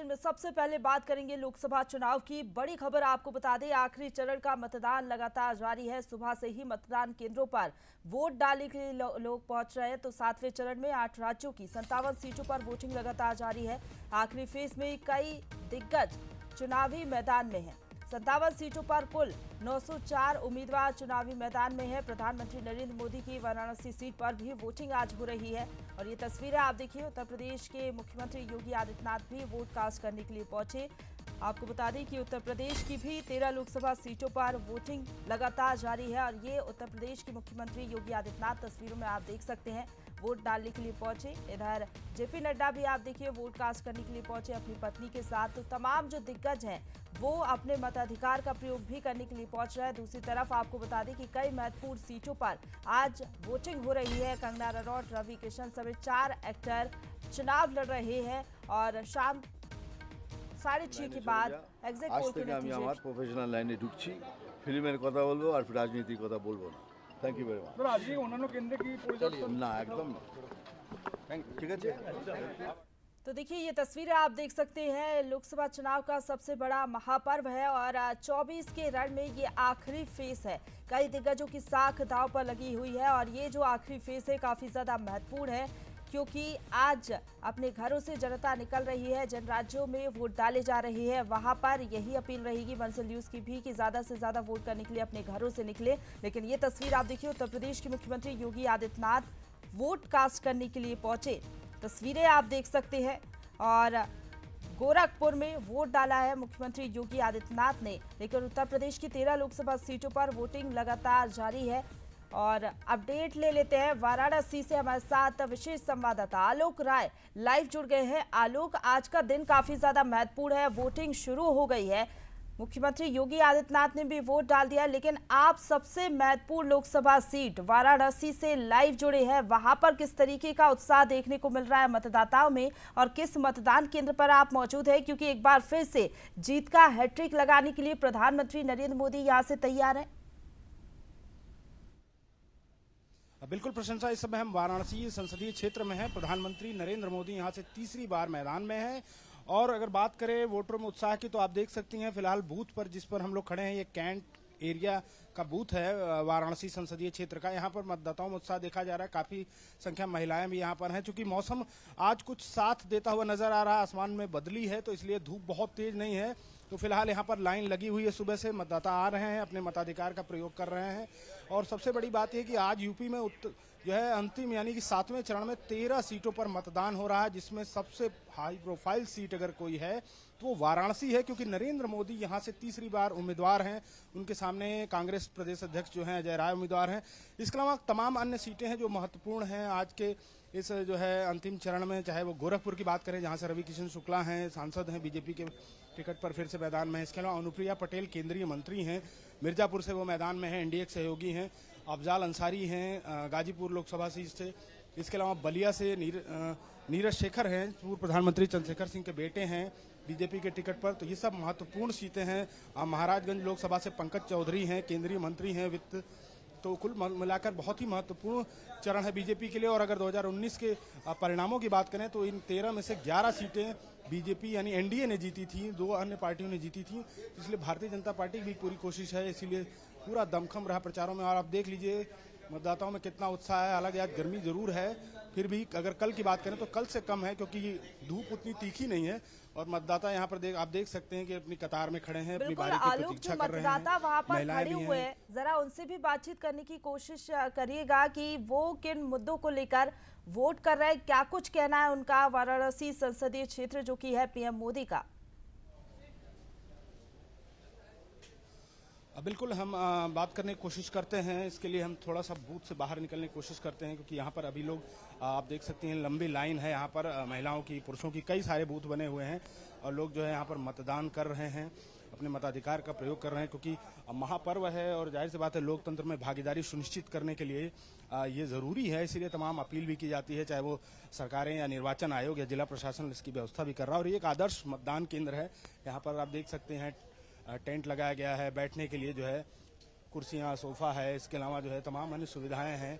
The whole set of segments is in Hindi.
बुलेटिन में सबसे पहले बात करेंगे लोकसभा चुनाव की। बड़ी खबर आपको बता दें, आखिरी चरण का मतदान लगातार जारी है। सुबह से ही मतदान केंद्रों पर वोट डालने के लिए लोग पहुंच रहे हैं। तो 7वें चरण में 8 राज्यों की 57 सीटों पर वोटिंग लगातार जारी है। आखिरी फेज में कई दिग्गज चुनावी मैदान में हैं। 57 सीटों पर कुल 904 उम्मीदवार चुनावी मैदान में है। प्रधानमंत्री नरेंद्र मोदी की वाराणसी सीट पर भी वोटिंग आज हो रही है। और ये तस्वीरें आप देखिए, उत्तर प्रदेश के मुख्यमंत्री योगी आदित्यनाथ भी वोट कास्ट करने के लिए पहुंचे। आपको बता दें कि उत्तर प्रदेश की भी 13 लोकसभा सीटों पर वोटिंग लगातार जारी है। और ये उत्तर प्रदेश के मुख्यमंत्री योगी आदित्यनाथ तस्वीरों में आप देख सकते हैं, वोट डालने के लिए पहुंचे। इधर जेपी नड्डा भी आप देखिए वोट कास्ट करने के लिए पहुंचे अपनी पत्नी के साथ। तो तमाम जो दिग्गज हैं वो अपने मताधिकार का प्रयोग भी करने के लिए पहुंच रहा है। दूसरी तरफ आपको बता दें कि कई महत्वपूर्ण सीटों पर आज वोटिंग हो रही है। कंगना रनौत, रवि किशन समेत 4 एक्टर चुनाव लड़ रहे हैं। और शाम 6:30 के बाद एग्जिट पोल के नतीजे প্রফেশনাল লাইনে ঢুকছি, ফিল্মের কথা বলবো আর রাজনীতির কথা বলবো না। Thank you very much. Sir আজকে অন্যান্য কেন্দ্রে কি পরিবর্তন? না, একদম না। ঠিক আছে। तो देखिए ये तस्वीरें आप देख सकते हैं, लोकसभा चुनाव का सबसे बड़ा महापर्व है और 24 के रण में ये आखिरी फेस है। कई दिग्गजों की साख दांव पर लगी हुई है और ये जो आखिरी फेस है काफी ज्यादा महत्वपूर्ण है, क्योंकि आज अपने घरों से जनता निकल रही है। जिन राज्यों में वोट डाले जा रहे हैं वहां पर यही अपील रहेगी बंसल न्यूज की भी कि ज्यादा से ज्यादा वोट करने के लिए अपने घरों से निकले। लेकिन ये तस्वीर आप देखिए, उत्तर प्रदेश के मुख्यमंत्री योगी आदित्यनाथ वोट कास्ट करने के लिए पहुंचे। तस्वीरें आप देख सकते हैं। और गोरखपुर में वोट डाला है मुख्यमंत्री योगी आदित्यनाथ ने। लेकिन उत्तर प्रदेश की 13 लोकसभा सीटों पर वोटिंग लगातार जारी है। और अपडेट ले लेते हैं, वाराणसी से हमारे साथ विशेष संवाददाता आलोक राय लाइव जुड़ गए हैं। आलोक, आज का दिन काफी ज्यादा महत्वपूर्ण है, वोटिंग शुरू हो गई है, मुख्यमंत्री योगी आदित्यनाथ ने भी वोट डाल दिया, लेकिन आप सबसे महत्वपूर्ण लोकसभा सीट वाराणसी से लाइव जुड़े हैं। वहां पर किस तरीके का उत्साह देखने को मिल रहा है मतदाताओं में और किस मतदान केंद्र पर आप मौजूद हैं, क्योंकि एक बार फिर से जीत का हैट्रिक लगाने के लिए प्रधानमंत्री नरेंद्र मोदी यहां से तैयार हैं? बिल्कुल प्रशंसा, इस समय हम वाराणसी संसदीय क्षेत्र में हैं। प्रधानमंत्री नरेंद्र मोदी यहां से तीसरी बार मैदान में हैं। और अगर बात करें वोटरों में उत्साह की, तो आप देख सकती हैं फिलहाल बूथ पर जिस पर हम लोग खड़े हैं, ये कैंट एरिया का बूथ है वाराणसी संसदीय क्षेत्र का। यहाँ पर मतदाताओं में उत्साह देखा जा रहा है, काफी संख्या महिलाएं भी यहाँ पर हैं। चूंकि मौसम आज कुछ साथ देता हुआ नजर आ रहा है, आसमान में बदली है, तो इसलिए धूप बहुत तेज नहीं है। तो फिलहाल यहाँ पर लाइन लगी हुई है, सुबह से मतदाता आ रहे हैं, अपने मताधिकार का प्रयोग कर रहे हैं। और सबसे बड़ी बात यह कि आज यूपी में जो है अंतिम यानी कि 7वें चरण में 13 सीटों पर मतदान हो रहा है, जिसमें सबसे हाई प्रोफाइल सीट अगर कोई है तो वो वाराणसी है, क्योंकि नरेंद्र मोदी यहां से तीसरी बार उम्मीदवार हैं। उनके सामने कांग्रेस प्रदेश अध्यक्ष जो हैं अजय राय उम्मीदवार हैं। इसके अलावा तमाम अन्य सीटें हैं जो महत्वपूर्ण हैं आज के इस जो है अंतिम चरण में। चाहे वो गोरखपुर की बात करें, जहां से रवि किशन शुक्ला हैं, सांसद हैं, बीजेपी के टिकट पर फिर से मैदान में है। इसके अलावा अनुप्रिया पटेल केंद्रीय मंत्री हैं, मिर्जापुर से वो मैदान में है, एनडीए के सहयोगी हैं। अफजाल अंसारी हैं गाजीपुर लोकसभा सीट से। इसके अलावा बलिया से नीरज शेखर हैं, पूर्व प्रधानमंत्री चंद्रशेखर सिंह के बेटे हैं, बीजेपी के टिकट पर। तो ये सब महत्वपूर्ण सीटें हैं। महाराजगंज लोकसभा से पंकज चौधरी हैं, केंद्रीय मंत्री हैं वित्त। तो कुल मिलाकर बहुत ही महत्वपूर्ण चरण है बीजेपी के लिए। और अगर 2019 के परिणामों की बात करें तो इन 13 में से 11 सीटें बीजेपी यानी एनडीए ने जीती थी, 2 अन्य पार्टियों ने जीती थी। इसलिए भारतीय जनता पार्टी की भी पूरी कोशिश है, इसीलिए पूरा दमखम रहा प्रचारों में। और आप देख लीजिए मतदाताओं में कितना उत्साह है। हालांकि आज गर्मी जरूर है, फिर भी अगर कल की बात करें तो कल से कम है, क्योंकि धूप उतनी तीखी नहीं है। और मतदाता यहाँ पर आप देख सकते हैं कि अपनी कतार में खड़े हैं, अपनी बारी की प्रतीक्षा कर रहे हैं। मतदाता वहाँ पर खड़े हुए हैं, जरा उनसे भी बातचीत करने की कोशिश करिएगा कि वो किन मुद्दों को लेकर वोट कर रहे हैं, क्या कुछ कहना है उनका वाराणसी संसदीय क्षेत्र जो कि है पीएम मोदी का। बिल्कुल, हम बात करने की कोशिश करते हैं। इसके लिए हम थोड़ा सा बूथ से बाहर निकलने की कोशिश करते हैं, क्योंकि यहाँ पर अभी लोग आप देख सकते हैं लंबी लाइन है। यहाँ पर महिलाओं की, पुरुषों की कई सारे बूथ बने हुए हैं और लोग जो है यहाँ पर मतदान कर रहे हैं, अपने मताधिकार का प्रयोग कर रहे हैं। क्योंकि महापर्व है और जाहिर सी बात है लोकतंत्र में भागीदारी सुनिश्चित करने के लिए ये जरूरी है। इसीलिए तमाम अपील भी की जाती है, चाहे वो सरकारें या निर्वाचन आयोग या जिला प्रशासन इसकी व्यवस्था भी कर रहा है। और ये एक आदर्श मतदान केंद्र है। यहाँ पर आप देख सकते हैं टेंट लगाया गया है, बैठने के लिए जो है कुर्सियाँ, सोफा है। इसके अलावा जो है तमाम अन्य सुविधाएं हैं,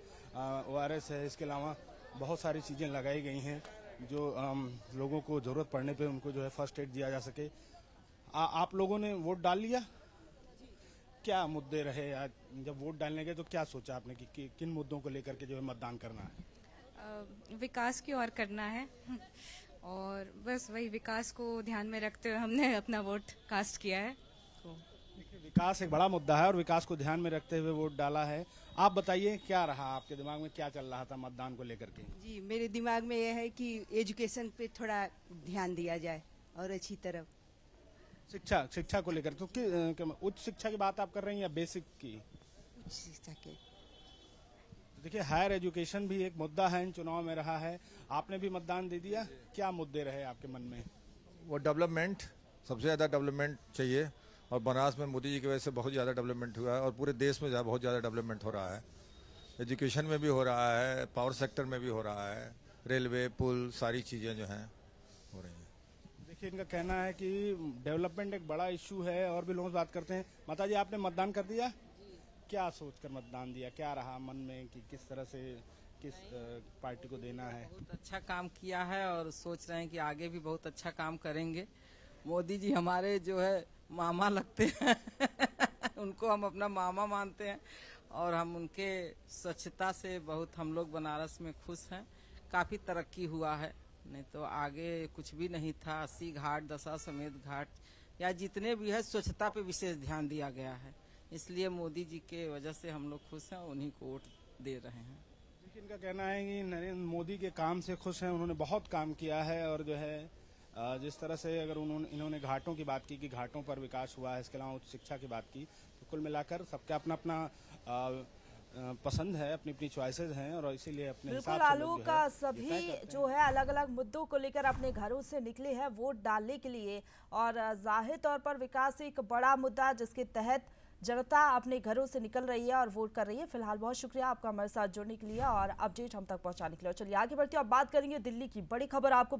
ORS है। इसके अलावा बहुत सारी चीज़ें लगाई गई हैं। जो लोगों को जरूरत पड़ने पे उनको जो है फर्स्ट एड दिया जा सके। आप लोगों ने वोट डाल लिया? क्या मुद्दे रहे आज जब वोट डालने गए, तो क्या सोचा आपने कि किन मुद्दों को लेकर के जो है मतदान करना है? विकास की ओर करना है और बस वही विकास को ध्यान में रखते हुए हमने अपना वोट कास्ट किया है। तो देखिए, विकास एक बड़ा मुद्दा है और विकास को ध्यान में रखते हुए वोट डाला है। आप बताइए, क्या रहा आपके दिमाग में, क्या चल रहा था मतदान को लेकर के? जी, मेरे दिमाग में यह है कि एजुकेशन पे थोड़ा ध्यान दिया जाए और अच्छी तरफ। शिक्षा को लेकर तो उच्च शिक्षा की बात आप कर रहे हैं या बेसिक की? उच्च शिक्षा के। देखिए, हायर एजुकेशन भी एक मुद्दा है, इन चुनाव में रहा है। आपने भी मतदान दे दिया, क्या मुद्दे रहे आपके मन में? वो डेवलपमेंट, सबसे ज़्यादा डेवलपमेंट चाहिए और बनारस में मोदी जी की वजह से बहुत ज़्यादा डेवलपमेंट हुआ है और पूरे देश में बहुत ज़्यादा डेवलपमेंट हो रहा है। एजुकेशन में भी हो रहा है, पावर सेक्टर में भी हो रहा है, रेलवे, पुल, सारी चीज़ें जो हैं हो रही हैं। देखिए, इनका कहना है कि डेवलपमेंट एक बड़ा इशू है और भी लोगों से बात करते हैं। माता जी, आपने मतदान कर दिया? क्या सोचकर मतदान दिया, क्या रहा मन में कि किस तरह से किस पार्टी को देना है? बहुत अच्छा काम किया है और सोच रहे हैं कि आगे भी बहुत अच्छा काम करेंगे। मोदी जी हमारे जो है मामा लगते हैं उनको हम अपना मामा मानते हैं और हम उनके स्वच्छता से बहुत हम लोग बनारस में खुश हैं। काफ़ी तरक्की हुआ है, नहीं तो आगे कुछ भी नहीं था। 80 घाट, दशाश्वमेध घाट या जितने भी है, स्वच्छता पे विशेष ध्यान दिया गया है। इसलिए मोदी जी के वजह से हम लोग खुश हैं, उन्हीं को वोट दे रहे हैं। देखिए, इनका कहना है कि नरेंद्र मोदी के काम से खुश हैं, उन्होंने बहुत काम किया है और जो है जिस तरह से अगर इन्होंने घाटों की बात की कि घाटों पर विकास हुआ है, इसके अलावा उच्च शिक्षा की बात की, तो कुल मिलाकर सबका अपना अपना पसंद है, अपनी अपनी चॉइसेस हैं और इसीलिए अपने बिल्कुल हिसाब से आलू लोग जो का है सभी डिसाइड करते जो हैं। है अलग अलग मुद्दों को लेकर अपने घरों से निकले हैं वोट डालने के लिए और जाहिर तौर पर विकास एक बड़ा मुद्दा जिसके तहत जनता अपने घरों से निकल रही है और वोट कर रही है। फिलहाल बहुत शुक्रिया आपका हमारे साथ जुड़ने के लिए और अपडेट हम तक पहुंचाने के लिए। चलिए आगे बढ़ते हैं और बात करेंगे दिल्ली की बड़ी खबर। आपको